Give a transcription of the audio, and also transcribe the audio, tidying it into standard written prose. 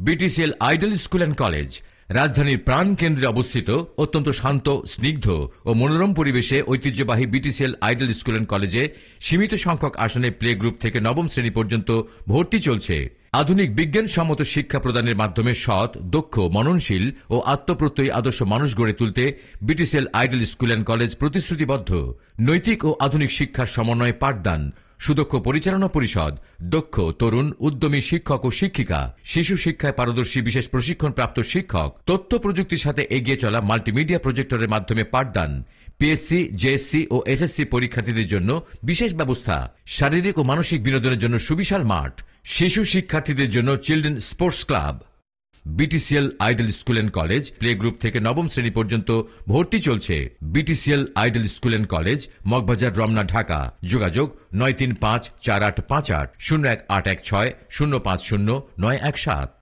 BTCL idol school and college রাজধানীর প্রাণ কেন্দ্রে অবস্থিত অত্যন্ত শান্ত, স্নিগ্ধ ও মনোরম পরিবেশে ঐতিহ্যবাহী বিটিসিএল আইডল স্কুল অ্যান্ড কলেজে সীমিত সংখ্যক আসনে প্লে গ্রুপ থেকে নবম শ্রেণী পর্যন্ত ভর্তি চলছে। আধুনিক বিজ্ঞানসম্মত শিক্ষা প্রদানের মাধ্যমে সৎ, দক্ষ, মননশীল ও আত্মপ্রত্যয়ী আদর্শ মানুষ গড়ে তুলতে BTCL idol school and college প্রতিশ্রুতিবদ্ধ। নৈতিক ও আধুনিক শিক্ষার সমন্বয়ে পাঠদান, সুদক্ষ পরিচালনা পরিষদ, দক্ষ, তরুণ, উদ্যমী শিক্ষক ও শিক্ষিকা, শিশু শিক্ষায় পারদর্শী বিশেষ প্রশিক্ষণপ্রাপ্ত শিক্ষক, তথ্য প্রযুক্তির সাথে এগিয়ে চলা মাল্টিমিডিয়া প্রজেক্টরের মাধ্যমে পাঠদান, পিএসসি, জেএসসি ও এসএসসি পরীক্ষার্থীদের জন্য বিশেষ ব্যবস্থা, শারীরিক ও মানসিক বিনোদনের জন্য সুবিশাল মাঠ, শিশু শিক্ষার্থীদের জন্য children sports club. BTCL idol school and college play group থেকে নবম শ্রেণী পর্যন্ত ভর্তি চলছে। BTCL idol school and college, Moghbazar, Ramna, Dhaka. যোগাযোগ 935485801816 0509117।